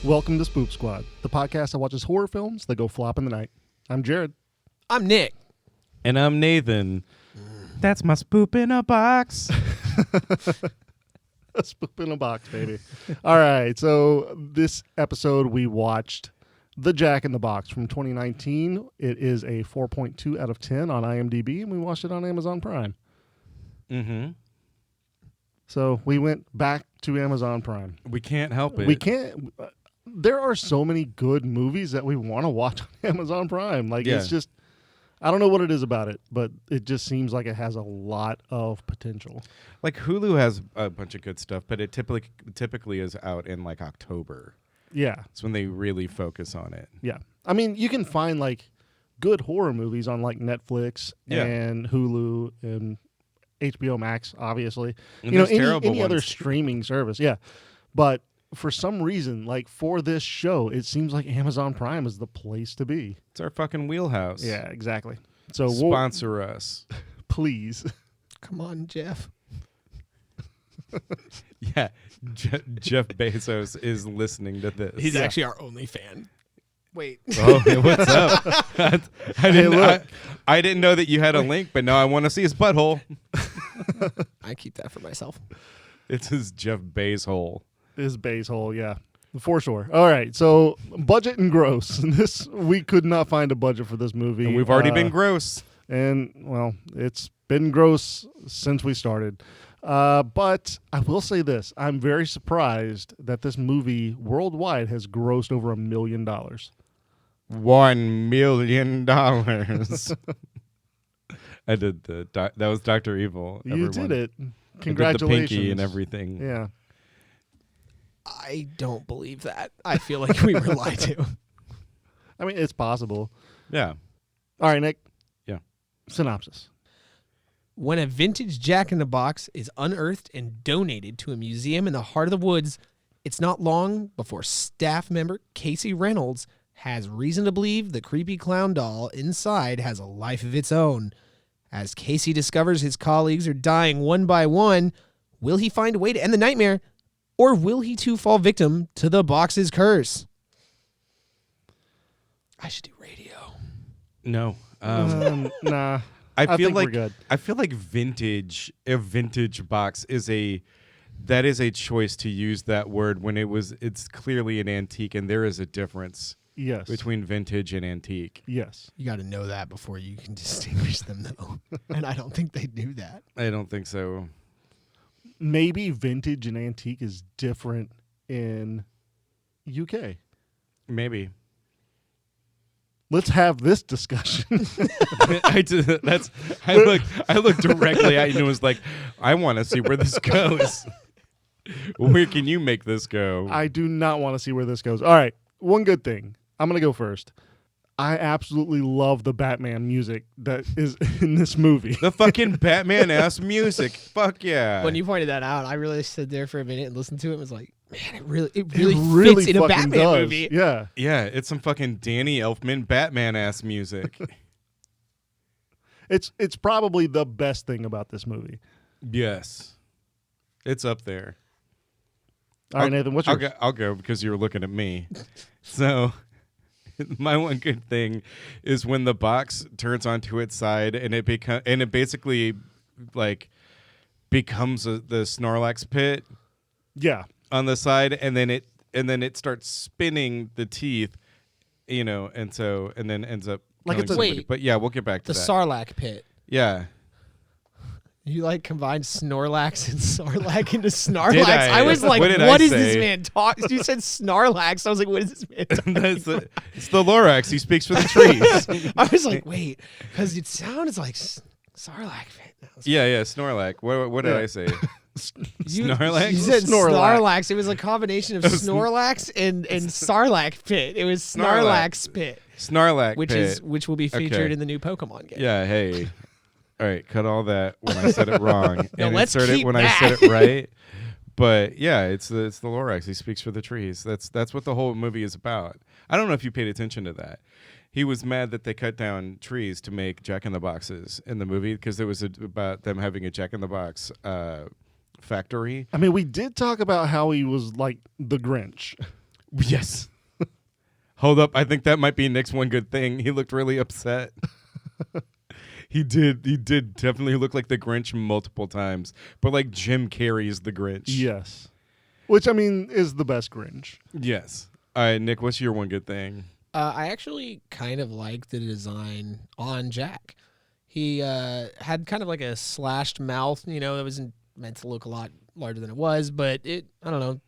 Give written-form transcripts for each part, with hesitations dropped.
Welcome to Spoop Squad, the podcast that watches horror films that go flop in the night. I'm Jared. I'm Nick. And I'm Nathan. That's my spoop in a box. A spoop in a box, baby. All right, so this episode we watched The Jack in the Box from 2019. It is a 4.2 out of 10 on IMDb, and we watched it on Amazon Prime. Mm-hmm. So we went back to Amazon Prime. We can't help it. We can't... there are so many good movies that we want to watch on Amazon Prime. Like, Yeah. it's just... I don't know what it is about it, but it just seems like it has a lot of potential. Like Hulu has a bunch of good stuff, but it typically is out in like October. Yeah, It's when they really focus on it. yeah. I mean, you can find like good horror movies on like Netflix Yeah. and Hulu and HBO Max, obviously. And You know, there's terrible any other ones. streaming service. Yeah, but for some reason, like for this show, it seems like Amazon Prime is the place to be. It's our fucking wheelhouse. Yeah, exactly. So we'll, Sponsor us. please. Come on, Jeff. Yeah. Jeff Bezos is listening to this. He's Yeah. actually our only fan. Wait. Oh, hey, what's up? look. I didn't know that you had a link, but now I want to see his butthole. I keep that for myself. It's his Jeff Bezos hole. His base hole, yeah. For sure. All right, so budget and gross. This we could not find a budget for this movie. And we've already been gross. And, well, it's been gross since we started. But I will say this. I'm very surprised that this movie worldwide has grossed over $1 million. $1 million. I did that was Dr. Evil. You everyone. did it. I did Congratulations. the pinky and everything. Yeah. I don't believe that. I feel like we were lied to. I mean, it's possible. Yeah. All right, Nick. Yeah. Synopsis. When a vintage Jack-in-the-Box is unearthed and donated to a museum in the heart of the woods, it's not long before staff member Casey Reynolds has reason to believe the creepy clown doll inside has a life of its own. As Casey discovers his colleagues are dying one by one, will he find a way to end the nightmare, or will he too fall victim to the box's curse? I should do radio. No. Nah. I feel think like we're good. I feel like a vintage box is a choice to use that word when it's clearly an antique, and there is a difference Yes. between vintage and antique. Yes. You got to know that before you can distinguish them, though. And I don't think they knew that. I don't think so. Maybe vintage and antique is different in UK. Maybe. Let's have this discussion. I looked directly at you and was like, I want to see where this goes. Where can you make this go? I do not want to see where this goes. All right. One good thing. I'm going to go first. I absolutely love the Batman music that is in this movie. The fucking Batman ass music. Fuck yeah. When you pointed that out, I really stood there for a minute and listened to it and was like, man, it really It fits in a fucking Batman does. movie. Yeah. Yeah, it's some fucking Danny Elfman Batman ass music. It's probably the best thing about this movie. Yes. It's up there. All right, Nathan, what's yours? I'll go because you were looking at me. So my one good thing is when the box turns onto its side and it basically like becomes the Snorlax pit Yeah. on the side, and then it starts spinning the teeth, and then ends up Like killing it's a- somebody. Wait. But yeah, we'll get back to The that. Sarlacc pit. Yeah. You combined Snorlax and Sarlacc into Snarlax. Did I? I was like, What did what I is this say? man talking? You said Snarlax. I was like, what is this man talking It's about? the Lorax. He speaks for the trees. I was like, wait, because it sounded like Sarlacc pit. Yeah, Snorlax. What did Yeah. I say? You, Snorlax? You said Snorlax. Snorlax. It was a combination of Snorlax and Sarlacc pit. It was Snarlax pit, Snarlack pit. which will be featured Okay. in the new Pokemon game. Yeah, hey. All right, cut all that when I said it wrong. No, and let's insert it keep when that. I said it right. But yeah, it's the Lorax. He speaks for the trees. That's what the whole movie is about. I don't know if you paid attention to that. He was mad that they cut down trees to make Jack-in-the-Boxes in the movie because it was about them having a Jack-in-the-Box factory. I mean, we did talk about how he was like the Grinch. Yes. Hold up. I think that might be Nick's one good thing. He looked really upset. He did definitely look like the Grinch multiple times, but like Jim Carrey's the Grinch. Yes. Which, I mean, is the best Grinch. Yes. All right, Nick, what's your one good thing? I actually kind of liked the design on Jack. He had kind of like a slashed mouth, that wasn't meant to look a lot larger than it was, but I don't know,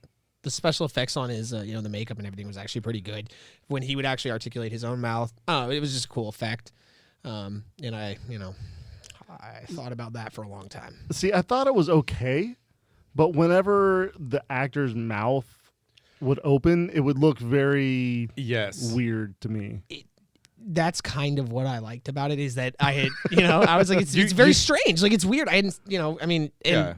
the special effects on his, the makeup and everything was actually pretty good. When he would actually articulate his own mouth, it was just a cool effect. And I thought about that for a long time. See, I thought it was okay, but whenever the actor's mouth would open, it would look very weird to me. That's kind of what I liked about it, is that I had, I was like, it's very strange. Like, it's weird. I hadn't,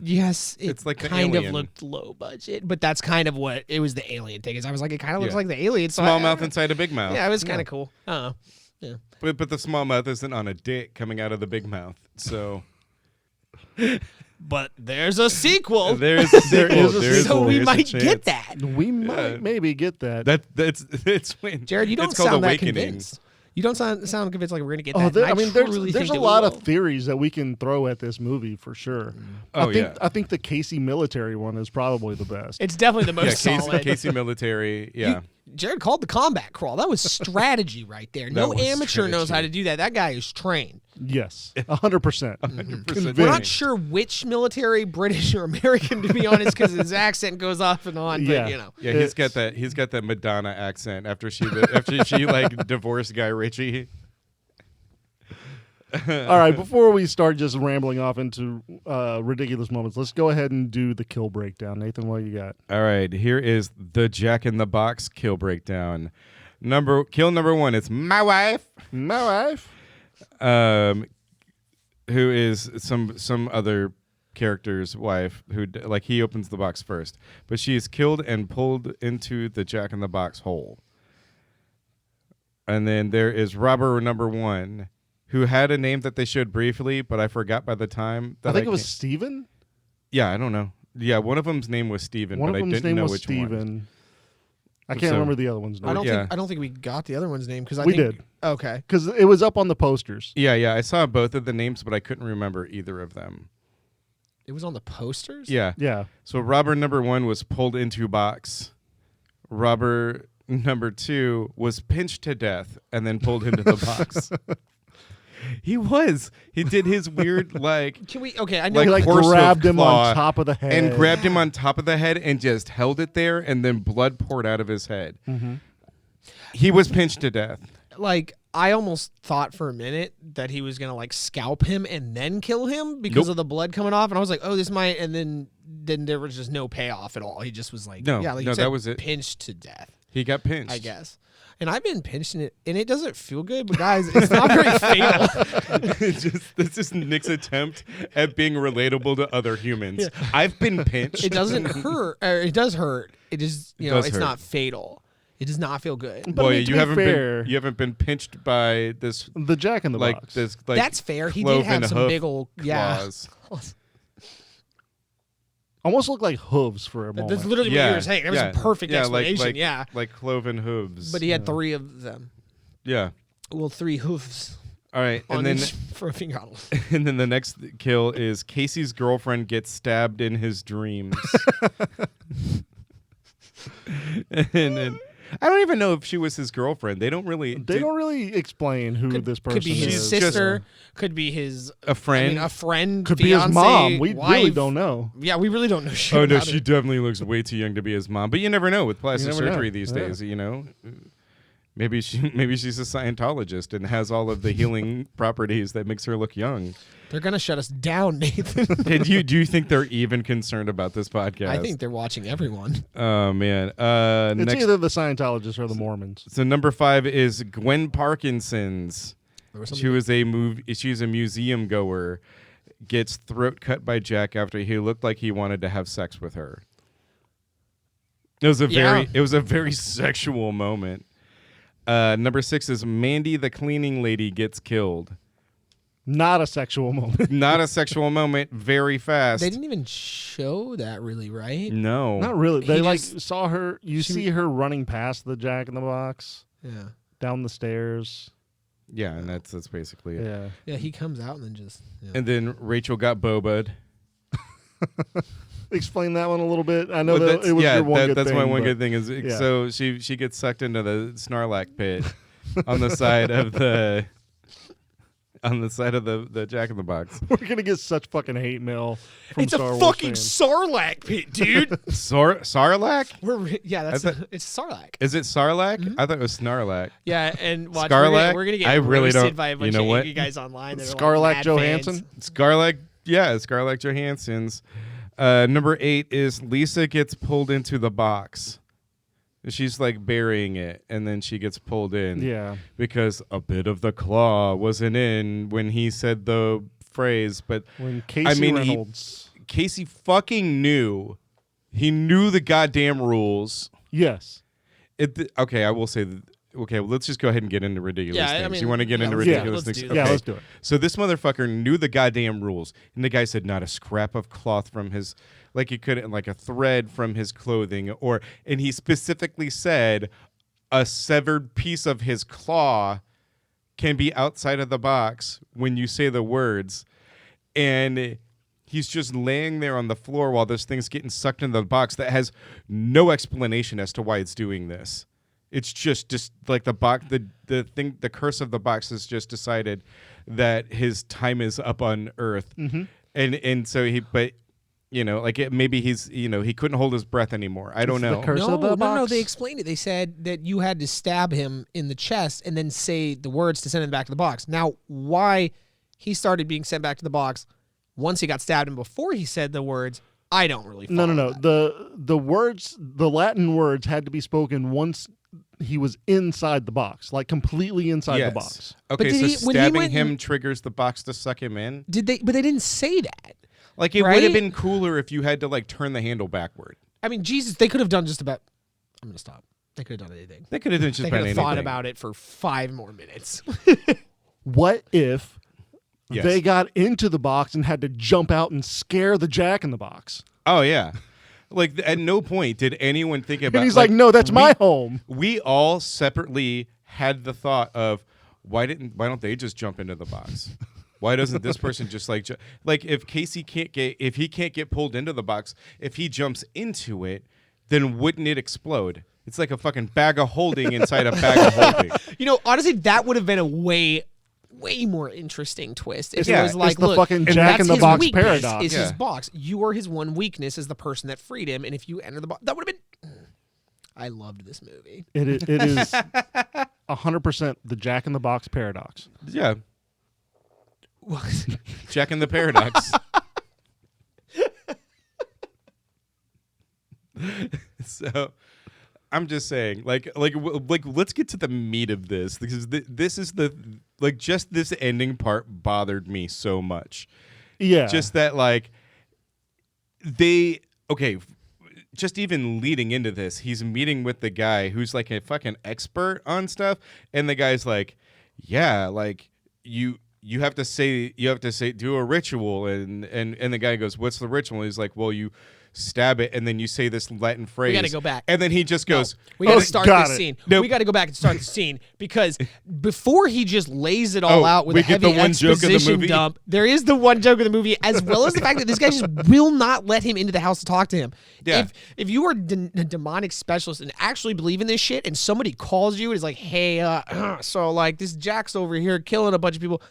yes, it's like kind of looked low budget, but that's kind of what it was. The alien thing is, I was like, it kind of looks like the alien. Small mouth inside a big mouth. Yeah, it was kind of cool. I don't know. Yeah. But the small mouth isn't on a dick coming out of the big mouth. So But there's a sequel. There is a sequel. So we might get that. We might maybe get that. It's when Jared, you don't it's called sound that Awakening. convinced. You don't sound convinced like we're going to get Oh, that. there's a lot of theories that we can throw at this movie for sure. I think the Casey military one is probably the best. It's definitely the most solid. Casey military, yeah. Jared called the combat crawl. That was strategy right there. No amateur knows how to do that. That guy is trained. Yes, 100%. 100%. We're not sure which military, British or American, to be honest, because his accent goes off and on. But, Yeah, he's got that Madonna accent after she like divorced Guy Ritchie. All right, before we start just rambling off into ridiculous moments, let's go ahead and do the kill breakdown. Nathan, what you got? All right, here is the Jack in the Box kill breakdown. Kill number 1. It's my wife. My wife. Who is some other character's wife, who like he opens the box first, but she is killed and pulled into the Jack in the Box hole. And then there is robber number 1, who had a name that they showed briefly, but I forgot by the time. I think it was Steven. Yeah, I don't know. Yeah, one of them's name was Steven, but I didn't know which one. I can't remember the other one's name. I don't think we got the other one's name because we did. Okay, because it was up on the posters. Yeah, I saw both of the names, but I couldn't remember either of them. It was on the posters. Yeah. So robber number 1 was pulled into box. Robber number 2 was pinched to death and then pulled into the box. He did his weird like. Can we? Okay, I know. Like grabbed him on top of the head and grabbed him on top of the head and just held it there, and then blood poured out of his head. Mm-hmm. He was pinched to death. Like, I almost thought for a minute that he was gonna like scalp him and then kill him because of the blood coming off, and I was like, oh, this might. And then there was just no payoff at all. He just was like, that was it. Pinched to death. He got pinched, I guess. And I've been pinched in it, and it doesn't feel good. But guys, it's not very fatal. This is Nick's attempt at being relatable to other humans. Yeah. I've been pinched. It doesn't hurt. It does hurt. It is, it's hurt. Not fatal. It does not feel good. But you haven't been pinched by the Jack in the Box. That's fair. He did have some big old claws. Almost looked like hooves for a moment. That's literally what you were saying. That was a perfect explanation. Like cloven hooves. But he had 3 of them. Yeah. Well, 3 hoofs. All right, and then for a finger. And then the next kill is Casey's girlfriend gets stabbed in his dreams. and then I don't even know if she was his girlfriend. They don't really explain who this person is. Could be his sister. Could be his a friend. A friend. Could fiance, be his mom. We wife. really don't know. Yeah, we really don't know shit. Oh no, about she definitely looks way too young to be his mom. But you never know with plastic surgery these days. Maybe she's a Scientologist and has all of the healing properties that makes her look young. They're gonna shut us down, Nathan. And do you think they're even concerned about this podcast? I think they're watching everyone. Oh man, it's either the Scientologists or the Mormons. So number 5 is Gwen Parkinson's. She's a museum goer. Gets throat cut by Jack after he looked like he wanted to have sex with her. It was a very sexual moment. Number 6 is Mandy the cleaning lady gets killed. Not a sexual moment. Not a sexual moment. Very fast. They didn't even show that really, right? No. Not really. They just- saw her. You see her running past the Jack in the Box Yeah. down the stairs. Yeah, and that's basically it. Yeah. Yeah, he comes out and then just. Yeah. And then Rachel got boba'd. Explain that one a little bit. I know Well, that that's- it was yeah, your one good that's thing. my one but good thing is yeah. so she gets sucked into the Snarlack pit on the side of the the Jack in the Box. We're gonna get such fucking hate mail from It's Star a Wars fucking fans. Sarlacc pit, dude. Sarlacc? It's Sarlacc. Is it Sarlacc? Mm-hmm. I thought it was Snarlack. Yeah, and watch, Scarlac? we're gonna get I really roasted don't- by a bunch you know of what? angry guys online. That are Scarlett like mad Johansson? fans. Scarlett Johansson's. Number 8 is Lisa gets pulled into the box. She's like burying it, and then she gets pulled in. Yeah. Because a bit of the claw wasn't in when he said the phrase. But When Casey Reynolds. Casey fucking knew. He knew the goddamn rules. Yes. Okay, I will say. Okay, well, let's just go ahead and get into ridiculous Yeah, I things. mean, You want to get yeah, into let's- ridiculous let's things? do Yeah, that. let's do it. So this motherfucker knew the goddamn rules, and the guy said not a scrap of cloth from his, like he couldn't, like a thread from his clothing, and he specifically said a severed piece of his claw can be outside of the box when you say the words, and he's just laying there on the floor while this thing's getting sucked into the box that has no explanation as to why it's doing this. It's just like the box, the thing, the curse of the box has just decided that his time is up on Earth, and so but like maybe he's he couldn't hold his breath anymore. I don't It's the know. curse of the No. box. They explained it. They said that you had to stab him in the chest and then say the words to send him back to the box. Now, why he started being sent back to the box once he got stabbed and before he said the words, I don't really follow No. that. The words, the Latin words, had to be spoken once he was inside the box, like completely inside the box. Okay, did so when he stabbing went him and- triggers the box to suck him in. But they didn't say that. Like it would Right? have been cooler if you had to like turn the handle backward. I mean, Jesus, they could have done just about. I'm gonna stop. They could have done anything. They could have just They about could have anything. thought about it for 5 more minutes. What if Yes. they got into the box and had to jump out and scare the Jack in the Box? Oh yeah. Like at no point did anyone think about. And he's like, "No, that's my we- home." We all separately had the thought of why don't they just jump into the box? Why doesn't this person just like if Casey can't get pulled into the box, if he jumps into it, then wouldn't it explode? It's like a fucking bag of holding inside a bag of holding. Honestly, that would have been a way more interesting twist. If Yeah, it was it's like, the look, fucking and Jack that's in the his Box weakness, paradox. Is his Yeah. box. You are his one weakness as the person that freed him, and if you enter the box, that would have been. I loved this movie. It is 100% the Jack in the Box paradox. Yeah, What? Jack in the Paradox. So I'm just saying, like, let's get to the meat of this because this is just this ending part bothered me so much. Yeah. Just that, just even leading into this, he's meeting with the guy who's like a fucking expert on stuff, and the guy's like, yeah, like you have to say do a ritual, and the guy goes, what's the ritual? And he's like, well, you stab it and then you say this Latin phrase. gotta go back. And then he just goes, We got to Oh, start got this it. scene. Nope. We got to go back and start the scene because before he just lays it all out with we a get heavy the one joke of the exposition movie? dump, there is the one joke of the movie, as well as the fact that this guy just will not let him into the house to talk to him. Yeah. If you are a demonic specialist and actually believe in this shit, and somebody calls you and is like, "Hey, so like this Jack's over here killing a bunch of people,"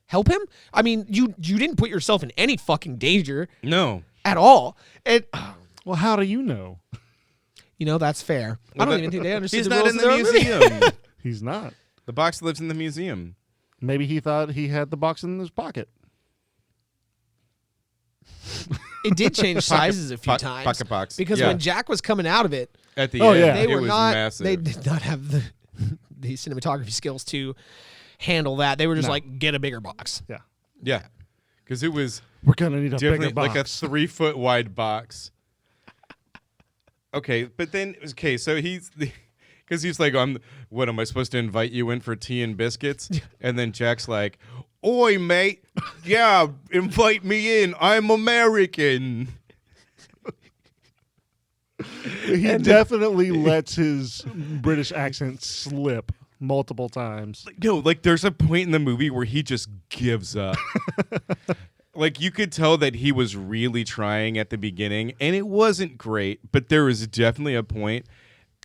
help him. I mean, you didn't put yourself in any fucking danger no. at all, and. well, how do you know? That's fair. I don't even think they understood He's the not rules in of the their own movie. museum. He's not. The box lives in the museum. Maybe he thought he had the box in his pocket. It did change sizes a few times. Pocket box. Because Yeah. when Jack was coming out of it, At the Oh, end, yeah. they it were was not. massive. They did not have the cinematography skills to handle that. They were just like, get a bigger box. Yeah. Yeah, because it was We're gonna need a bigger different, box. like a 3 foot wide box. Okay, but then so because he's like, what am I supposed to invite you in for tea and biscuits? And then Jack's like, Oi, mate. Yeah, invite me in. I'm American. He definitely lets his British accent slip multiple times. No, like there's a point in the movie where he just gives up. Like you could tell that he was really trying at the beginning, and it wasn't great, but there was definitely a point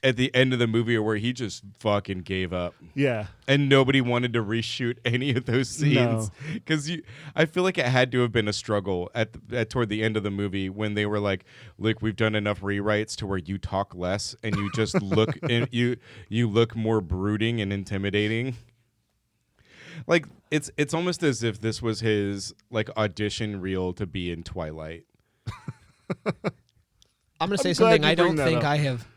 at the end of the movie where he just fucking gave up. Yeah. And nobody wanted to reshoot any of those scenes because I feel like it had to have been a struggle at toward the end of the movie when they were like, "Look, we've done enough rewrites to where you talk less and you just look and you look more brooding and intimidating." Like it's almost as if this was his like audition reel to be in Twilight. I'm going to say I'm something glad you I don't bring that think up. I have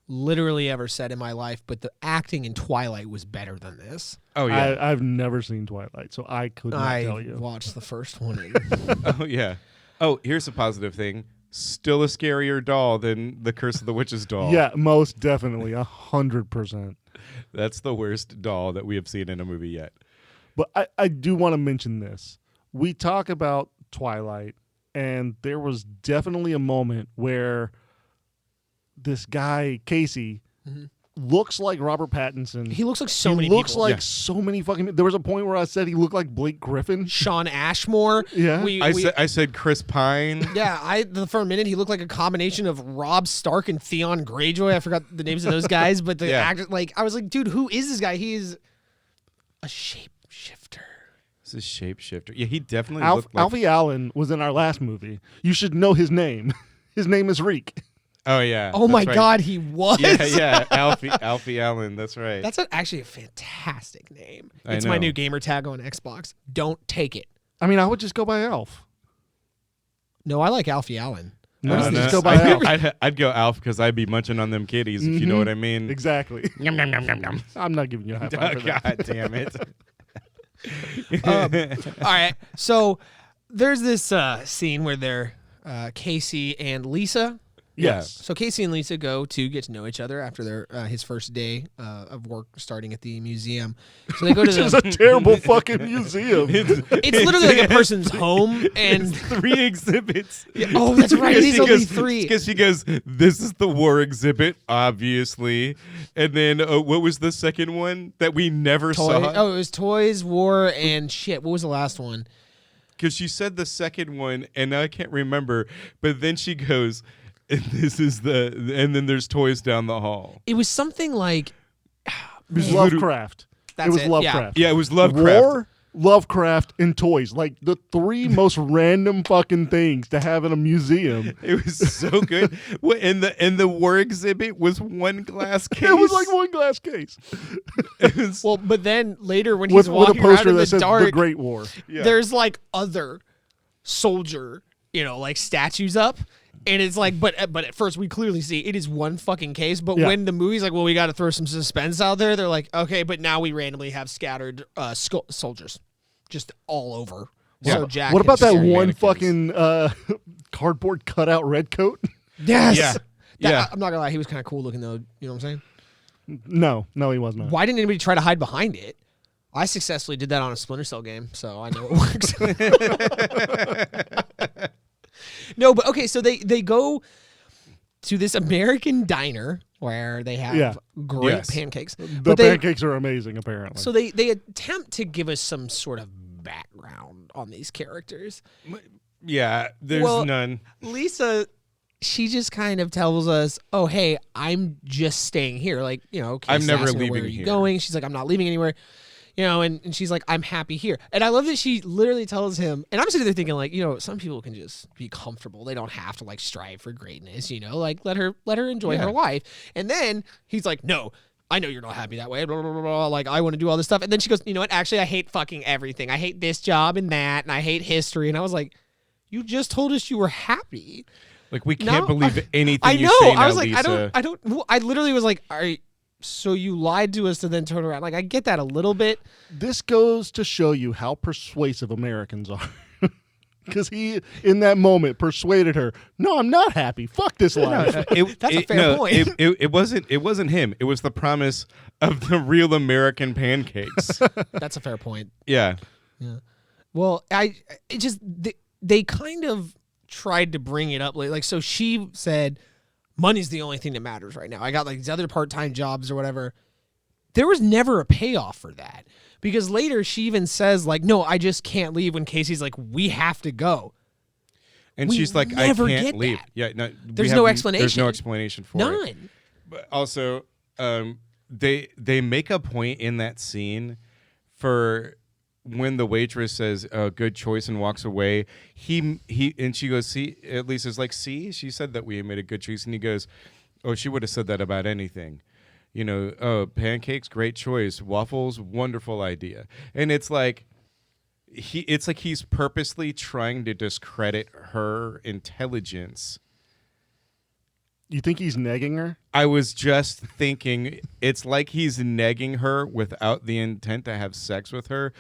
literally ever said in my life, but the acting in Twilight was better than this. Oh yeah. I've never seen Twilight, so I could not I tell you. watched the first one. And Oh yeah. Oh, here's a positive thing. Still a scarier doll than the Curse of the Witch's doll. Yeah, most definitely, 100%. That's the worst doll that we have seen in a movie yet. But I do want to mention this. We talk about Twilight, and there was definitely a moment where this guy, Casey, looks like Robert Pattinson. he looks like so he many looks people. like Yeah. so many fucking... There was a point where I said he looked like Blake Griffin. Sean Ashmore. Yeah. I said Chris Pine. Yeah, for a minute he looked like a combination of Rob Stark and Theon Greyjoy. I forgot the names of those guys, but the Yeah. actor, like, I was like, dude, who is this guy? He is a shapeshifter. This is shapeshifter. Yeah, he definitely looked like. Alfie Allen was in our last movie. You should know his name. His name is Reek. Oh yeah. Oh my that's right. God, he was. Yeah, Alfie Allen. That's right. That's actually a fantastic name. I It's my know. new gamer tag on Xbox. Don't take it. I mean, I would just go by Alf. No, I like Alfie Allen. No, What is just this? go by Alf. I'd go Alf because I'd be munching on them kitties, if you know what I mean. Exactly. Yum, yum, yum, yum, yum. I'm not giving you a high Oh, five for that. God damn it. All right. So there's this scene where they're Casey and Lisa. Yes. So Casey and Lisa go to get to know each other after their his first day of work starting at the museum. So they go to Which is the. a terrible fucking museum. It's literally like a person's home, and 3 exhibits. oh, that's right. It is only 3. Because she goes, this is the war exhibit, obviously. And then what was the second one that we never saw? Oh, it was toys, war, and shit. What was the last one? Because she said the second one, and I can't remember. But then she goes, and this is and then there's toys down the hall. It was something like. It was Man. Lovecraft. That's it was it, Lovecraft. Yeah, it was Lovecraft. War, Lovecraft, and toys. Like the 3 most random fucking things to have in a museum. It was so good. And the war exhibit was one glass case. It was like one glass case It was- Well, but then later when with he's a walking around poster in that the says dark, "The Great War." yeah. there's like other soldier, like statues up. And it's like, but at first we clearly see it is one fucking case. But Yeah. when the movie's like, well, we got to throw some suspense out there, they're like, okay, but now we randomly have scattered soldiers just all over. Yeah. So Jack. What about that is- one mannequins. fucking cardboard cutout red coat? Yes. Yeah. That- Yeah. I'm not gonna lie, he was kind of cool looking though. You know what I'm saying? No, he was not. Why didn't anybody try to hide behind it? I successfully did that on a Splinter Cell game, so I know it works. No, but okay, so they go to this American diner where they have Yeah. great Yes. pancakes. The But they pancakes are amazing, apparently. so they attempt to give us some sort of background on these characters. Yeah, there's Well, none. Lisa, she just kind of tells us, "Oh, hey, I'm just staying here. Like, I'm Casey never asks her, Where leaving are you here." going?" She's like, "I'm not leaving anywhere." And she's like, "I'm happy here." And I love that she literally tells him, and I'm sitting there thinking like, some people can just be comfortable. They don't have to like strive for greatness, like let her enjoy Yeah. her life. And then he's like, "No, I know you're not happy that way. Blah, blah, blah, blah. Like, I want to do all this stuff." And then she goes, "You know what? Actually, I hate fucking everything. I hate this job and that, and I hate history." And I was like, "You just told us you were happy." Like we can't No, believe anything I you know. say I now, was like, Lisa. I literally was like, so you lied to us to then turn around. Like, I get that a little bit. This goes to show you how persuasive Americans are. Because he, in that moment, persuaded her, "No, I'm not happy. Fuck this life." That's a fair point. It wasn't him. It was the promise of the real American pancakes. That's a fair point. Yeah. Yeah. Well, it just they kind of tried to bring it up like so she said money's the only thing that matters right now. I got like these other part-time jobs or whatever. There was never a payoff for that. Because later she even says like, "No, I just can't leave," when Casey's like, "We have to go." And We she's like, "I never can't get leave." that. Yeah, no, There's no explanation. There's no explanation for it. None. But also, they make a point in that scene for when the waitress says "good choice" and walks away. He and she goes, "See," at least is like, "See, she said that we made a good choice," and he goes, "Oh, she would have said that about anything." You know, "Oh, pancakes, great choice. Waffles, wonderful idea." And it's like he's purposely trying to discredit her intelligence. You think he's negging her? I was just thinking, it's like he's negging her without the intent to have sex with her.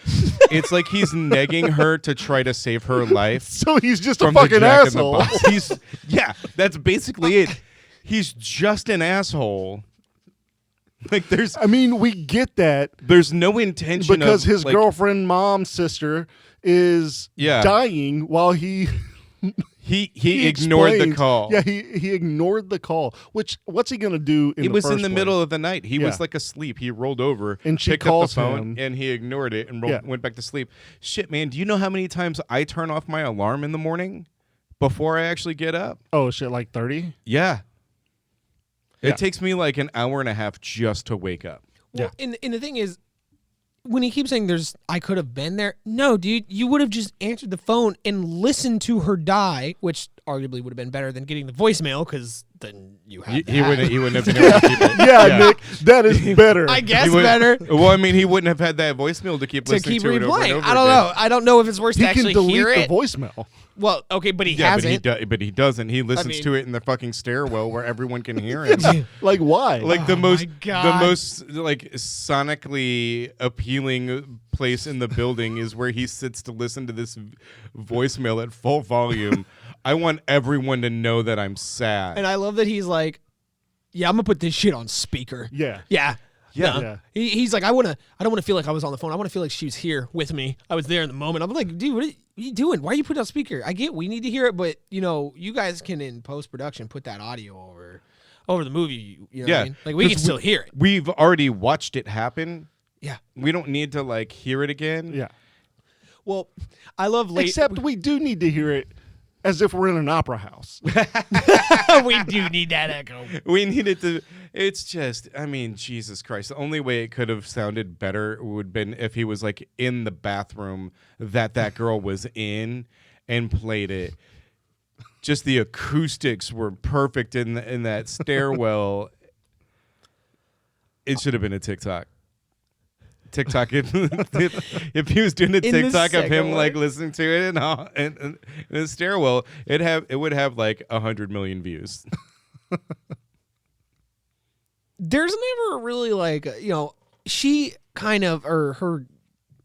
It's like he's negging her to try to save her life. So he's just a from the fucking Jack in the asshole. Box. Yeah, that's basically it. He's just an asshole. Like I mean, we get that there's no intention because of, his like, girlfriend, mom, sister is Yeah. dying while he ignored the explains- call. Yeah, he ignored the call. Which what's he gonna do? He was in the middle of the night. He Yeah. was like asleep. He rolled over And she picked up calls the phone, him. and he ignored it and Yeah. went back to sleep. Shit, man, do you know how many times I turn off my alarm in the morning before I actually get up? Oh shit, like 30? Yeah. Yeah. It takes me like an hour and a half just to wake up. Well, and the thing is, when he keeps saying I could have been there. No, dude, you would have just answered the phone and listened to her die, which arguably would have been better than getting the voicemail because then you had He that. wouldn't have been able to keep it. Yeah, Nick, that is better. I guess He would- better Well, I mean, he wouldn't have had that voicemail to keep to listening keep to it over and replaying. over I don't again. know. I don't know if it's worse He to can actually delete hear the it. voicemail. Well, okay, but he Yeah, hasn't. but he doesn't. He listens mean- to it in the fucking stairwell where everyone can hear him. Like why? Like Oh my God. the most like sonically appealing place in the building is where he sits to listen to this voicemail at full volume. I want everyone to know that I'm sad. And I love that he's like, "Yeah, I'm gonna put this shit on speaker." yeah. Yeah. Yeah. No. Yeah. He's like, I don't want to feel like I was on the phone. I want to feel like she was here with me. I was there in the moment. I'm like, dude, what are you doing? Why are you putting on speaker? I get we need to hear it, but you guys can in post production put that audio over the movie. You know what I mean? Like we can 'Cause still hear it. We've already watched it happen. Yeah. We don't need to like hear it again. Yeah. Well, I love late. Except we do need to hear it as if we're in an opera house. we do need that echo. We needed to. It's just, I mean, Jesus Christ. The only way it could have sounded better would have been if he was like in the bathroom that girl was in and played it. Just the acoustics were perfect in that stairwell. It should have been a TikTok. If he was doing a In the TikTok of second him one? like listening to it in the stairwell, it would have like 100 million views. There's never really like she kind of or her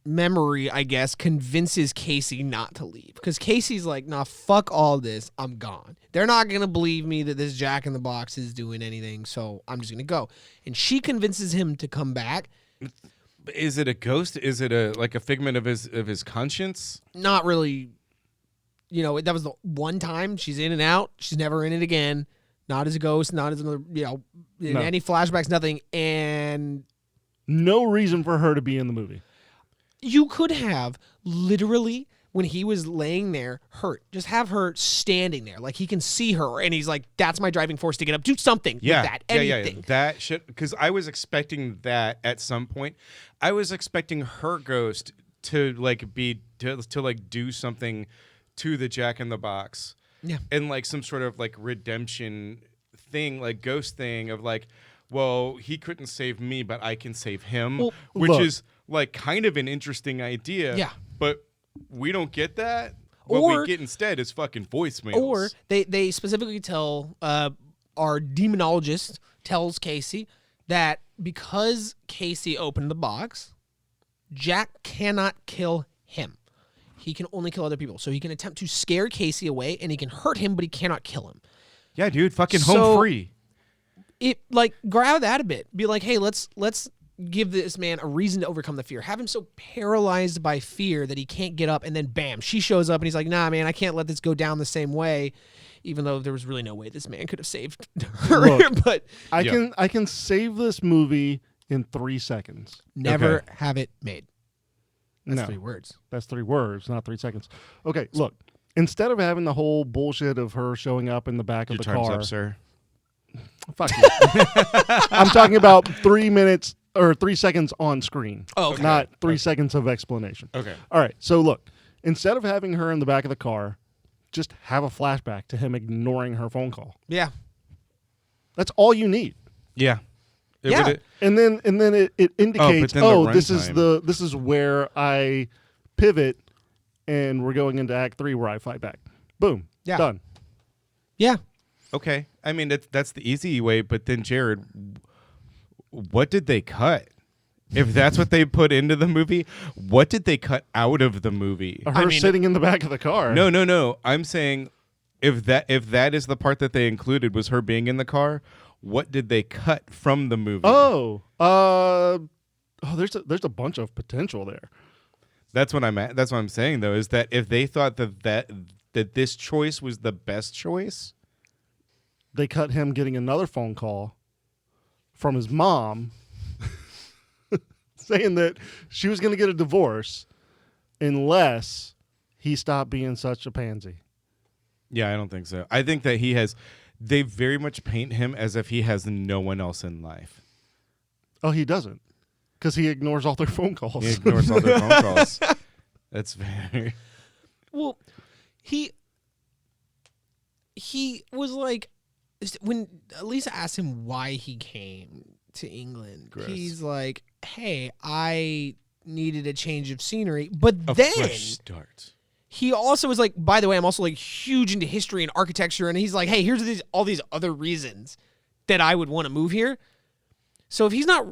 memory, I guess, convinces Casey not to leave because Casey's like, nah, fuck all this, I'm gone. They're not gonna believe me that this Jack in the Box is doing anything, so I'm just gonna go. And she convinces him to come back. Is it a ghost? Is it a figment of his conscience? Not really. That was the one time she's in and out. She's never in it again. Not as a ghost. Not as another. In No. any flashbacks. Nothing. And No reason for her to be in the movie. you could have literally when he was laying there hurt, just have her standing there like he can see her, and he's like, "That's my driving force to get up. Do something with that. Anything." That shit. Because I was expecting that at some point. I was expecting her ghost to like to like do something to the Jack in the Box. Yeah. And like some sort of like redemption thing, like ghost thing of like, well, he couldn't save me, but I can save him, Well, which look. is like kind of an interesting idea. Yeah. But we don't get that. What Or- we get instead is fucking voicemails. Or they specifically tell our demonologist tells Casey that because Casey opened the box, Jack cannot kill him. He can only kill other people. So he can attempt to scare Casey away, and he can hurt him, but he cannot kill him. yeah, dude, fucking So- home free. It like grab that a bit. Be like, hey, let's give this man a reason to overcome the fear. Have him so paralyzed by fear that he can't get up, and then bam, she shows up and he's like, nah, man, I can't let this go down the same way, even though there was really no way this man could have saved her. Look, But I can save this movie in 3 seconds. never Okay. have it made. That's No. 3 words. That's 3 words, not 3 seconds. Okay, look. Instead of having the whole bullshit of her showing up in the back of Your the time's car, up, sir. fuck you. I'm talking about 3 minutes or 3 seconds on screen. Oh, okay. Not 3 seconds of explanation. Okay. All right. So look, instead of having her in the back of the car, just have a flashback to him ignoring her phone call. Yeah. That's all you need. Yeah. It Yeah. would- And then it indicates, then the this is where I pivot and we're going into act 3 where I fight back. Boom. Yeah. Done. Yeah. Okay. I mean, that's the easy way, but then, Jared, what did they cut? If that's what they put into the movie, what did they cut out of the movie? Her I mean- sitting in the back of the car. No. I'm saying if that is the part that they included was her being in the car, what did they cut from the movie? There's a bunch of potential there. That's what I'm at. That's what I'm saying though, is that if they thought that this choice was the best choice, They cut him getting another phone call from his mom saying that she was going to get a divorce unless he stopped being such a pansy. yeah, I don't think so. I think that they very much paint him as if he has no one else in life. Oh, he doesn't, because he ignores all their phone calls. He ignores all their phone calls. That's very. Well, he was like, when Lisa asked him why he came to England, Gross. he's like, hey, I needed a change of scenery. But A then fresh start. he also was like, by the way, I'm also like huge into history and architecture. And he's like, hey, here's all these other reasons that I would want to move here. So if he's not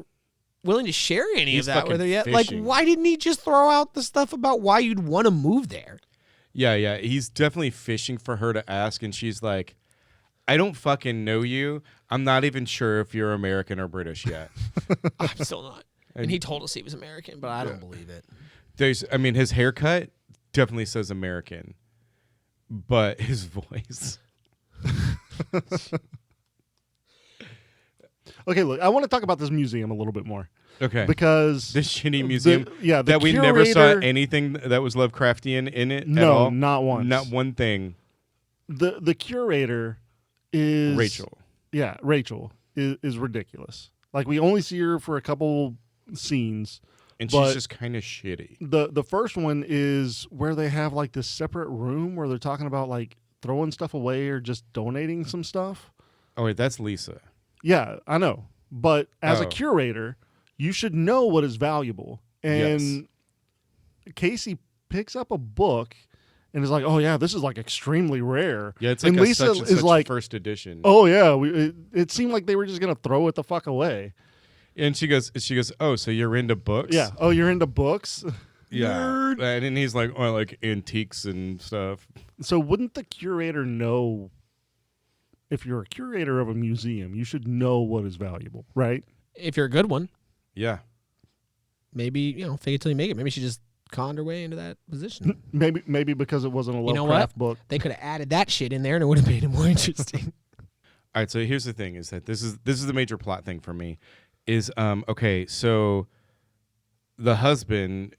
willing to share any He's of that with her fucking yet, like, fishing. why didn't he just throw out the stuff about why you'd want to move there? Yeah. He's definitely fishing for her to ask, and she's like, I don't fucking know you. I'm not even sure if you're American or British yet. I'm still not. And he told us he was American, but I don't believe it. His haircut definitely says American, but his voice. Okay, look, I want to talk about this museum a little bit more Okay. because This shitty museum the that we never saw curator- anything that was Lovecraftian in it at No, all. not once. Not one thing. the curator is Rachel. Yeah, Rachel is ridiculous. Like, we only see her for a couple scenes. And But- she's just kind of shitty. The first one is where they have like this separate room where they're talking about like throwing stuff away or just donating some stuff. Oh, wait, that's Lisa. Yeah, I know. But as a Oh. curator, you should know what is valuable. And Casey picks up a book and is like, "Oh yeah, this is like extremely rare." Yeah, it's like and a Lisa such and is such like, first edition. "Oh yeah, it seemed like they were just gonna throw it the fuck away." And she goes, oh, so you're into books? Yeah. Oh, you're into books? Yeah. Nerd. And then he's like, oh, I like antiques and stuff. So wouldn't the curator know? If you're a curator of a museum, you should know what is valuable, right? If you're a good one, Yeah. maybe, fake it till you make it. Maybe she just conned her way into that position. Maybe because it wasn't a You know Lovecraft what? book. They could have added that shit in there and it would have made it more interesting. All right, so here's the thing: is that this is the major plot thing for me. Is okay, so the husband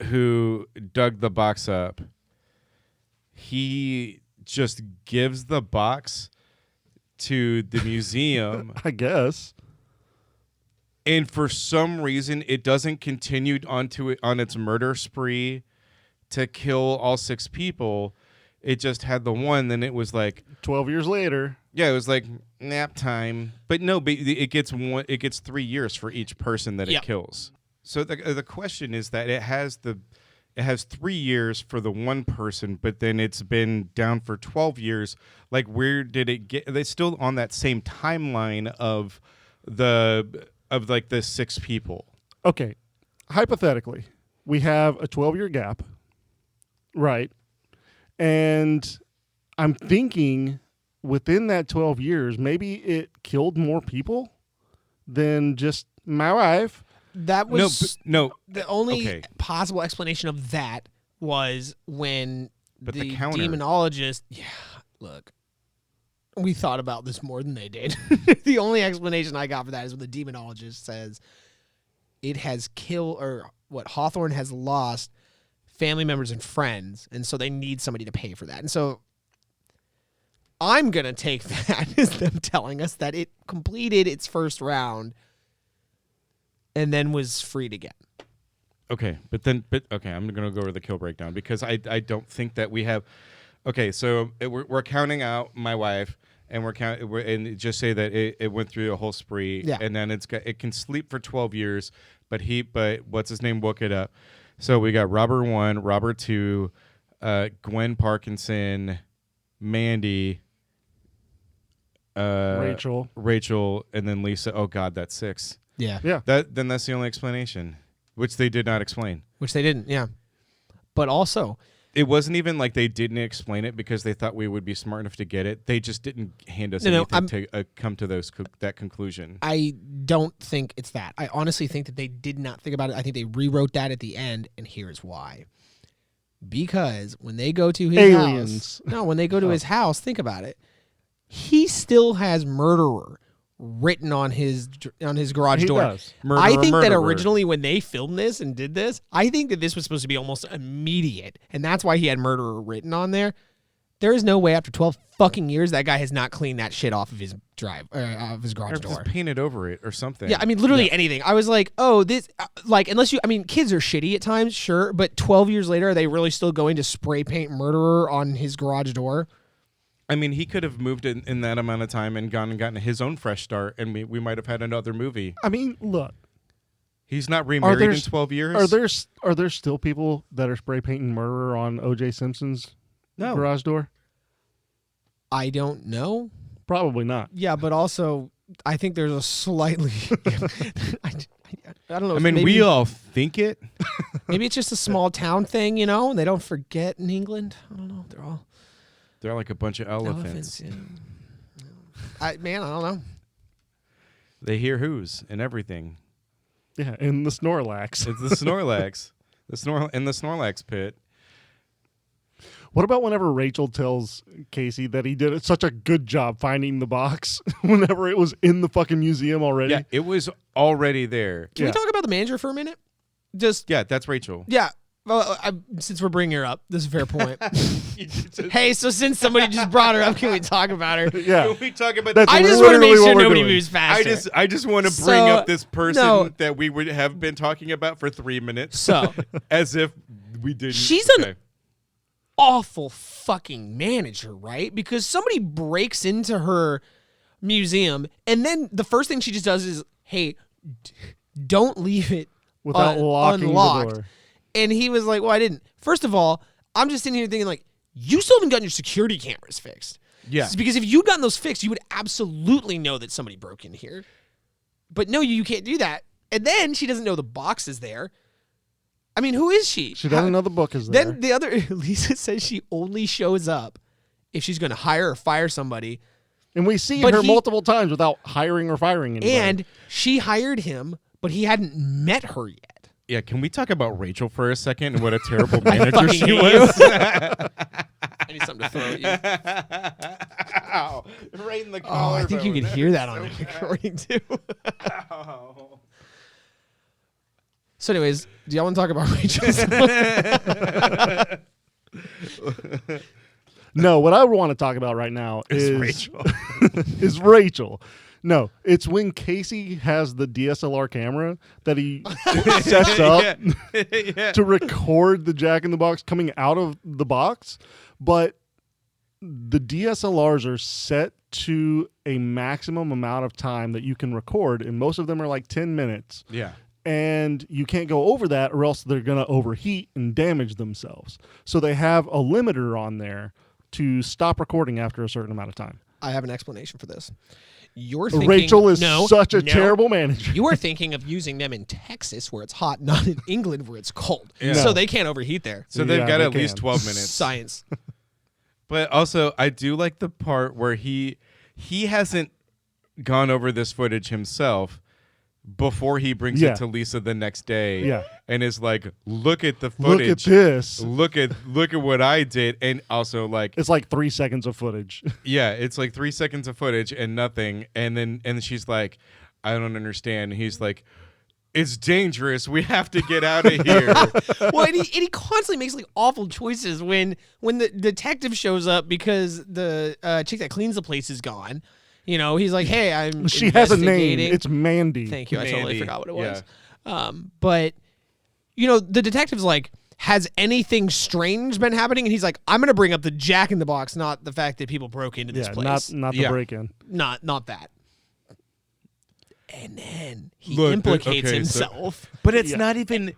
who dug the box up, he just gives the box to the museum, I guess. and for some reason, it doesn't continue on its murder spree to kill all 6 people. It just had the one. Then it was like, 12 years later. yeah, it was like nap time. But no, it gets 3 years for each person that it Yep. kills. So the question is that it has 3 years for the one person, but then it's been down for 12 years. Like, where did it get? It's still on that same timeline of the 6 people. Okay. Hypothetically, we have a 12-year gap, right? And I'm thinking within that 12 years, maybe it killed more people than just My wife. That No, was no. the only Okay. possible explanation of that was when But the the counter- demonologist. Yeah, look, we thought about this more than they did. The only explanation I got for that is when the demonologist says it has killed, or what Hawthorne has lost family members and friends, and so they need somebody to pay for that. And so I'm going to take that as them telling us that it completed its first round and then was freed again. Okay, but okay, I'm gonna go over the kill breakdown because I don't think that we have. Okay, so we're counting out my wife, and and just say that it went through a whole spree, Yeah. and then it can sleep for 12 years, but what's his name woke it up. So we got Robert 1, Robert 2, Gwen Parkinson, Mandy, Rachel, and then Lisa. Oh God, that's 6. Yeah. Yeah. Then that's the only explanation, which they did not explain. Which they didn't, yeah. But also, It wasn't even like they didn't explain it because they thought we would be smart enough to get it. They just didn't hand us No, anything to come to that conclusion. I don't think it's that. I honestly think that they did not think about it. I think they rewrote that at the end, and here's why. Because when they go to his Aliens. house, when they go to his house, think about it. He still has murderer written on his garage He door. does. I think that Murderer. originally when they filmed this and did this, I think that this was supposed to be almost immediate, and that's why he had murderer written on there. There is no way after 12 fucking years that guy has not cleaned that shit off of his off his garage Or door. just painted over it or something. Yeah, I mean, literally anything. I was like, oh, this, unless kids are shitty at times, sure, but 12 years later, are they really still going to spray paint murderer on his garage door? I mean, he could have moved in that amount of time and gone and gotten his own fresh start, and we might have had another movie. I mean, look. He's not remarried in 12 years. Are there still people that are spray painting murderer on O.J. Simpson's garage door? I don't know. Probably not. Yeah, but also, I think there's a slightly. I don't know. I mean, maybe, we all think it. maybe it's just a small town thing, and they don't forget in England. I don't know. They're all They're like a bunch of elephants. yeah. I don't know. They hear who's and everything. Yeah, in the Snorlax. It's the Snorlax. In the Snorlax pit. What about whenever Rachel tells Casey that he did such a good job finding the box whenever it was in the fucking museum already? Yeah, it was already there. Can we talk about the manager for a minute? Yeah, that's Rachel. Yeah. Well, since we're bringing her up, this is a fair point. Hey, so since somebody just brought her up, can we talk about her? Yeah. Can we talk about That's I just want to make literally what sure we're nobody doing. moves faster. I just want to bring So, up this person no. that we would have been talking about for 3 minutes. So, As if we didn't. she's an awful fucking manager, right? Because somebody breaks into her museum, and then the first thing she just does is, hey, don't leave it Without locking unlocked. the door. And he was like, well, I didn't. First of all, I'm just sitting here thinking, like, you still haven't gotten your security cameras fixed. Yeah. Because if you'd gotten those fixed, you would absolutely know that somebody broke in here. But no, you can't do that. And then she doesn't know the box is there. I mean, who is she? She doesn't know the book is there. Then the other, Lisa says she only shows up if she's going to hire or fire somebody. And we see But her he- multiple times without hiring or firing anybody. And she hired him, but he hadn't met her yet. Yeah, can we talk about Rachel for a second and what a terrible I manager fucking she hate was? I need something to throw at you. Ow. Right in the Oh, collar. I think you could hear that on the recording too. So, anyways, do y'all want to talk about Rachel? no, what I want to talk about right now is Rachel. is Rachel. No, it's when Casey has the DSLR camera that he sets up Yeah. to record the Jack in the Box coming out of the box, but the DSLRs are set to a maximum amount of time that you can record, and most of them are like 10 minutes. Yeah. And you can't go over that or else they're going to overheat and damage themselves. So they have a limiter on there to stop recording after a certain amount of time. I have an explanation for this. You're thinking Rachel is no, such a no. terrible manager. You are thinking of using them in Texas where it's hot, not in England where it's cold. Yeah. So No. they can't overheat there. So they've Yeah, got they at least can. 12 minutes. Science. But also, I do like the part where he hasn't gone over this footage himself, before he brings Yeah. it to Lisa the next day. Yeah. And is like, look at the Look footage. at this. Look at what I did. And also like, It's like 3 seconds of footage. yeah, it's like 3 seconds of footage and nothing. And she's like, I don't understand. And he's like, it's dangerous. We have to get out of here. Well, and he constantly makes like awful choices when the detective shows up because the chick that cleans the place is gone. You know, he's like, "Hey, I'm." She has a name. investigating." It's Mandy. Thank you. I totally Mandy, forgot what it was. yeah. But you know, the detective's like, "Has anything strange been happening?" And he's like, "I'm going to bring up the Jack in the Box, not the fact that people broke into this Yeah, place. not the Yeah. break-in. Not that." And then he Look, implicates okay, so- himself. But it's Yeah. not even.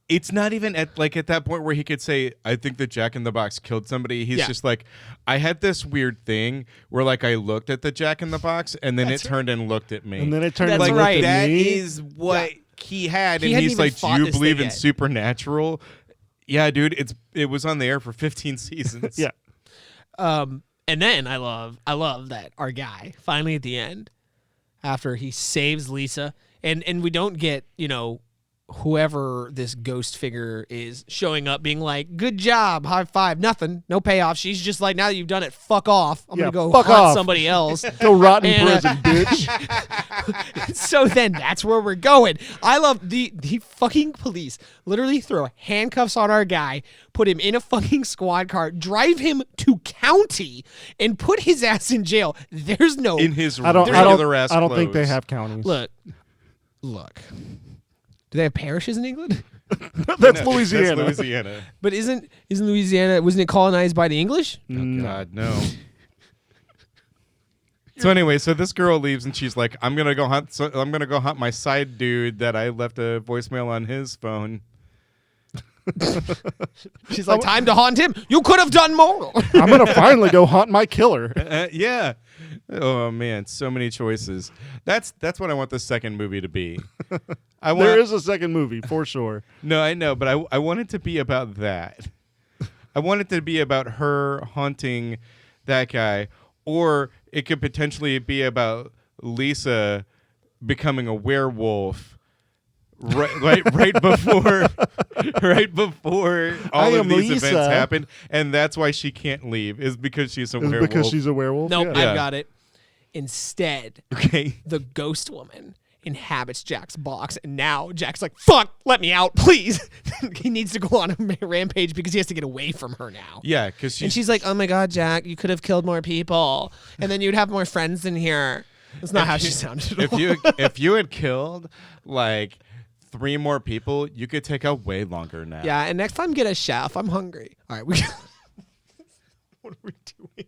It's not even at that point where he could say, "I think the Jack in the Box killed somebody." He's Yeah. just like, "I had this weird thing where like I looked at the Jack in the Box and then That's it turned and looked at me." And then it turned That's and right. looked at That me. is what he had, He and hadn't he's even like, fought "Do you this believe thing in yet." supernatural?" Yeah, dude, it was on the air for 15 seasons. Yeah. And then I love that our guy finally at the end, after he saves Lisa, and we don't get, you know, whoever this ghost figure is showing up being like, "Good job, high five," nothing, no payoff. She's just like, "Now that you've done it, fuck off. I'm Yeah, gonna go fuck hunt off." somebody else." Go rot in And, prison, bitch. So then that's where we're going. I love the fucking police literally throw handcuffs on our guy, put him in a fucking squad car, drive him to county, and put his ass in jail. There's no In his I don't regular ass I don't think they clothes. have counties. look. Do they have parishes in England? That's Louisiana. That's Louisiana. But isn't Louisiana, wasn't it colonized by the English? No. God, no. So anyway, so this girl leaves and she's like, I'm gonna go hunt my side dude that I left a voicemail on his phone. She's like, time to haunt him. You could have done more. I'm going to finally go hunt my killer. Yeah. Oh man, so many choices. That's what I want the second movie to be. I want There is a second movie, for sure. No, I know, but I want it to be about that. I want it to be about her haunting that guy, or it could potentially be about Lisa becoming a werewolf right before I all of am these Lisa. events happen, and that's why she can't leave is because she's a It's werewolf. because she's a werewolf. Nope, Yeah. I've got it. Instead, okay. the ghost woman inhabits Jack's box, and now Jack's like, fuck, let me out, please. He needs to go on a rampage because he has to get away from her now. Yeah, because And she's like, oh my God, Jack, you could have killed more people, and then you'd have more friends in here. That's not how she sounded at all. if you had killed like 3 more people, you could take a way longer nap. Yeah, and next time get a chef. I'm hungry. All right, what are we doing?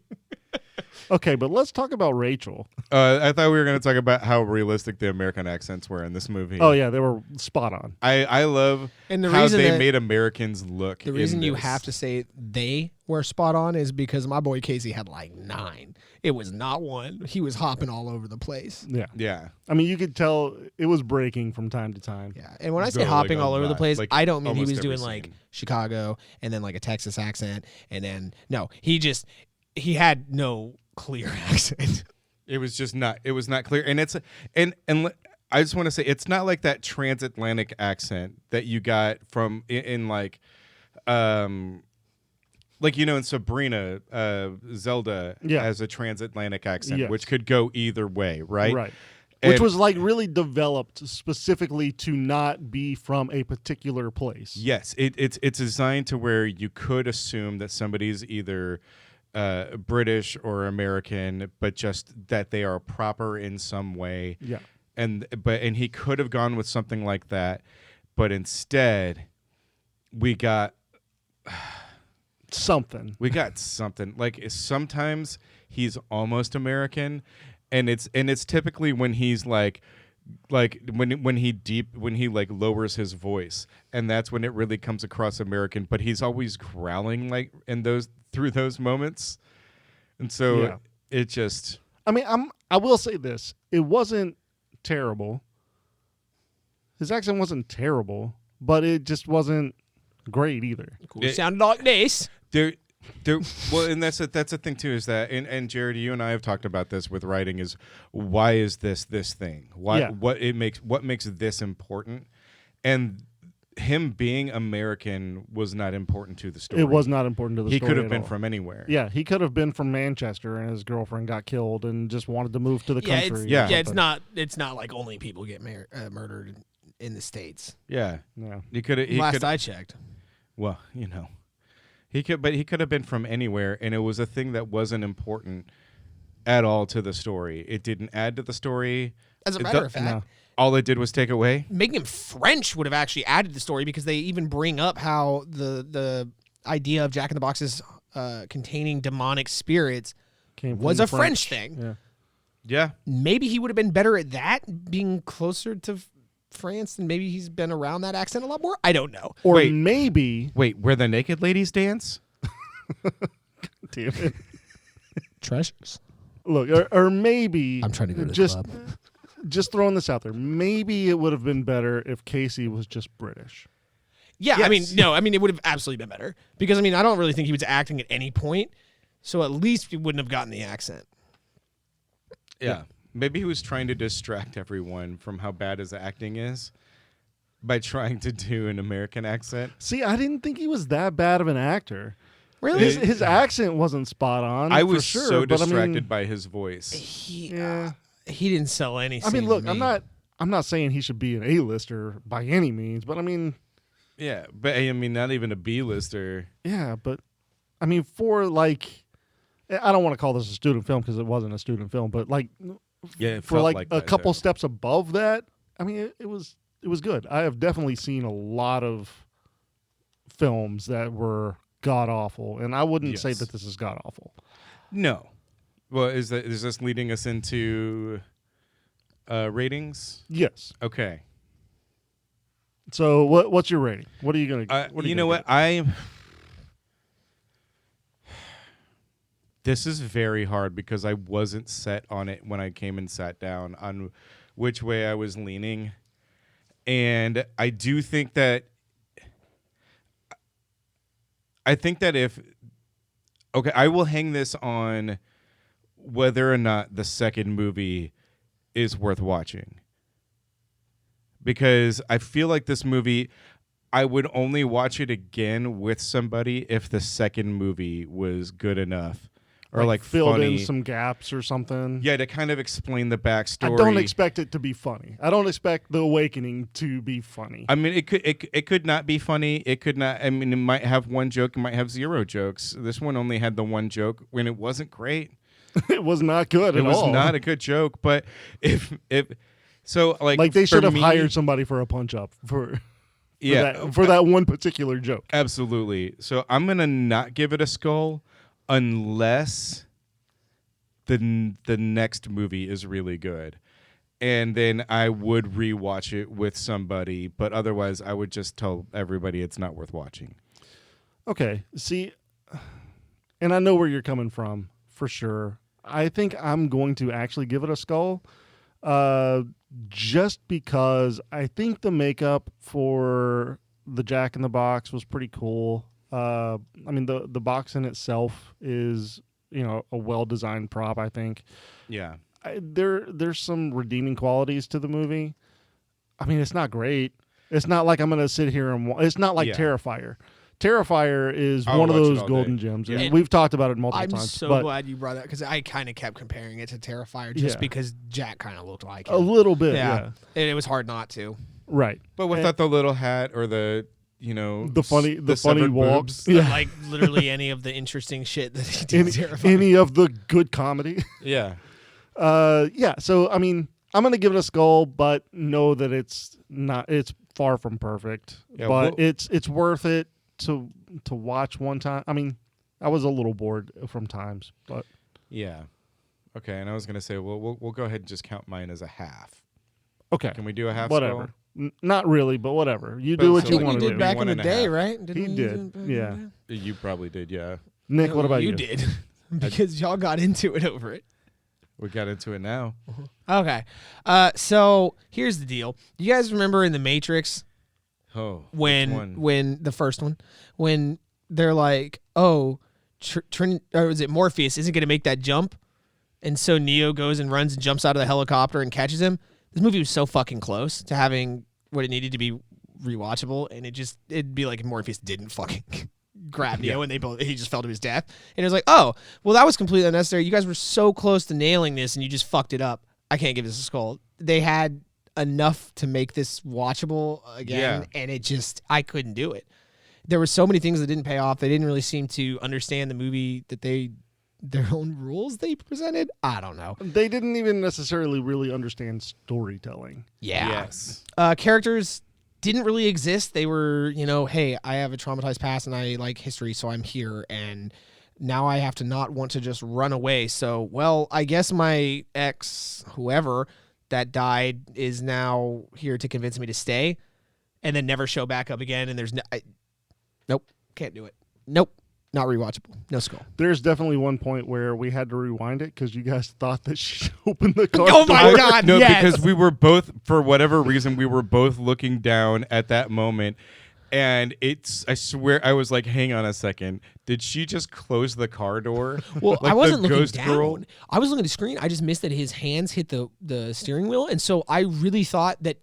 Okay, but let's talk about Rachel. I thought we were going to talk about how realistic the American accents were in this movie. Oh, yeah, they were spot on. I love And the how reason they that- made Americans look. The reason in you this. have to say they were spot on is because my boy Casey had like 9. It was not 1. He was hopping all over the place. Yeah. Yeah. I mean, you could tell it was breaking from time to time. Yeah, and when I say Go, like, hopping a all over the lot. place, Like, I don't mean he almost was every doing like scene. Chicago and then like a Texas accent, and then no, he had no clear accent. It was just not. It was not clear, and it's I just want to say it's not like that transatlantic accent that you got from in like you know in Sabrina, Zelda Yeah. has a transatlantic accent, Yes. which could go either way, right? Right. And- Which was like really developed specifically to not be from a particular place. Yes, it's designed to where you could assume that somebody's either British or American, but just that they are proper in some way. Yeah. And he could have gone with something like that, but instead we got Something. something like sometimes he's almost American, and it's typically when he's like when he like lowers his voice, and that's when it really comes across American, but he's always growling like through those moments, and so Yeah. it just I mean, I will say this. It wasn't terrible. His accent wasn't terrible, but it just wasn't great either. Cool. It- Sounded like this. Well, and that's a thing too. Is that and Jared, you and I have talked about this with writing. Is why is this thing? Why Yeah. what makes this important? And him being American was not important to the story. It was not important to the He story could have at been all. from anywhere. Yeah, he could have been from Manchester, and his girlfriend got killed, and just wanted to move to the Yeah, country. it's, or Yeah. yeah, it's something. not like only people get murdered in the States. Yeah. Yeah. He could have. Last I checked. Well, he could have been from anywhere, and it was a thing that wasn't important at all to the story. It didn't add to the story. As a matter of fact, No. All it did was take away. making him French would have actually added to the story because they even bring up how the idea of Jack in the Boxes containing demonic spirits Came was from a French thing. Yeah. Yeah. Maybe he would have been better at that, being closer to France, and maybe he's been around that accent a lot more. I don't know. Or Wait. maybe, Wait, where the naked ladies dance? damn it. Treasures. Look, or maybe I'm trying to go to the just club. just throwing this out there. Maybe it would have been better if Casey was just British. Yeah, Yes. I mean, it would have absolutely been better because I don't really think he was acting at any point, so at least he wouldn't have gotten the accent. Yeah. Maybe he was trying to distract everyone from how bad his acting is by trying to do an American accent. See, I didn't think he was that bad of an actor. Really? His accent wasn't spot on. I for was sure, so but distracted by his voice. He didn't sell anything. I mean, look, to I'm me. not saying he should be an A-lister by any means, but I mean, Yeah, but I mean, not even a B-lister. yeah, but I mean, for like, I don't want to call this a student film because it wasn't a student film, but like, Yeah, it for felt like, like a that, couple yeah. steps above that, I mean, it was good. I have definitely seen a lot of films that were god awful, and I wouldn't say Yes. that this is god awful. No. Well, is this leading us into ratings? Yes. Okay. So what's your rating? What are you gonna? You know what? This is very hard because I wasn't set on it when I came and sat down on which way I was leaning. And I do think that if okay, I will hang this on whether or not the second movie is worth watching. Because I feel like this movie, I would only watch it again with somebody if the second movie was good enough or like filled funny. in some gaps or something. Yeah, to kind of explain the backstory. I don't expect it to be funny. I don't expect The Awakening to be funny. I mean, it could not be funny. It could not. I mean, it might have one joke. It might have zero jokes. This one only had the one joke when it wasn't great. It was not good It at was all. not a good joke. But if so, like they for should have me- hired somebody for a punch up for Yeah, for that one particular joke. absolutely. So I'm gonna not give it a skull unless the next movie is really good, and then I would rewatch it with somebody. But otherwise, I would just tell everybody it's not worth watching. Okay, see, and I know where you're coming from for sure. I think I'm going to actually give it a skull, just because I think the makeup for the Jack in the Box was pretty cool. I mean, the box in itself is, a well-designed prop, I think. Yeah. There's some redeeming qualities to the movie. I mean, it's not great. It's not like I'm going to sit here and it's not like Yeah. Terrifier. Terrifier is I'll one of watch it those all golden day. gems. Yeah. And we've talked about it multiple I'm times. so but glad you brought that because I kind of kept comparing it to Terrifier just Yeah. because Jack kind of looked like a him. little bit, yeah. And it was hard not to. Right. But without the little hat or the The funny severed walks. boobs. Yeah. Like literally any of the interesting shit that he did. Any, in Terrifier. any of the good comedy. Yeah. Yeah. So, I mean, I'm going to give it a skull, but know that it's far from perfect. Yeah, but well- it's worth it to watch one time. I mean, I was a little bored from times, but Yeah. Okay, and I was gonna say, well, we'll go ahead and just count mine as a half. okay. Can we do a half? Whatever. Not really, but whatever. You But do what so you I think want you to did do. back in One the and a day, half. right? Didn't He you did, do it back in yeah. the day? You probably did, yeah. Nick, No, what about you? You did because y'all got into it over it. We got into it now. Okay. So here's the deal. You guys remember in The Matrix Oh, which one? when the first one, when they're like, oh, or is it Morpheus isn't going to make that jump, and so Neo goes and runs and jumps out of the helicopter and catches him. This movie was so fucking close to having what it needed to be rewatchable, and it'd be like if Morpheus didn't fucking grab Neo and he just fell to his death. And it was like, oh, well, that was completely unnecessary. You guys were so close to nailing this, and you just fucked it up. I can't give this a skull. They had enough to make this watchable again, and I couldn't do it. There were so many things that didn't pay off. They didn't really seem to understand the movie that their own rules they presented. I don't know. They didn't even necessarily really understand storytelling. Yeah. Yes. Characters didn't really exist. They were, hey, I have a traumatized past and I like history, so I'm here, and now I have to not want to just run away. So, well, I guess my ex, whoever that died, is now here to convince me to stay, and then never show back up again. And there's nope, can't do it. Nope. Not rewatchable. No skull. There's definitely one point where we had to rewind it because you guys thought that she opened the car Oh my door. God! No, yes. because we were both, for whatever reason, we were both looking down at that moment. And I swear, I was like, hang on a second. Did she just close the car door? Well, like I wasn't the looking ghost down. girl? I was looking at the screen. I just missed that his hands hit the steering wheel. And so I really thought that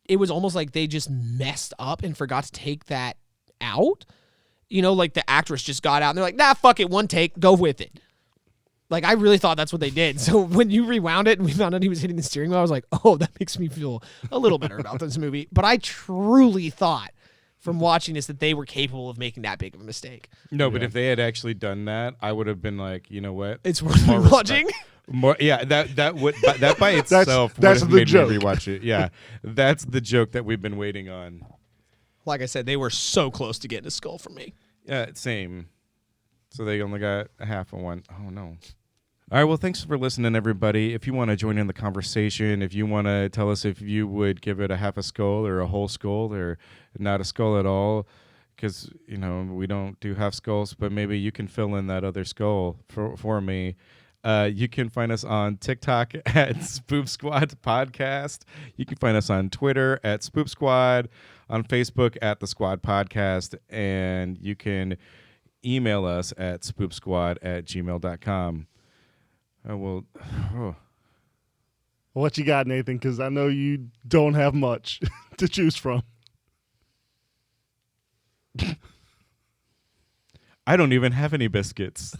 it was almost like they just messed up and forgot to take that out. Like the actress just got out and they're like, nah, fuck it, one take, go with it. Like, I really thought that's what they did. So when you rewound it and we found out he was hitting the steering wheel, I was like, oh, that makes me feel a little better about this movie. But I truly thought from watching this that they were capable of making that big of a mistake. No, but if they had actually done that, I would have been like, you know what? It's worth More watching. More, yeah, that by itself would that's have the made joke. me rewatch it. Yeah, that's the joke that we've been waiting on. Like I said, they were so close to getting a skull from me. Yeah, same. So they only got a half of one. Oh, no. All right, well, thanks for listening, everybody. If you want to join in the conversation, if you want to tell us if you would give it a half a skull or a whole skull or not a skull at all, because, we don't do half skulls, but maybe you can fill in that other skull for me. You can find us on TikTok at Spoop Squad Podcast. You can find us on Twitter at Spoop Squad, on Facebook at The Squad Podcast, and you can email us at spoopsquad@gmail.com. What you got, Nathan? Because I know you don't have much to choose from. I don't even have any biscuits.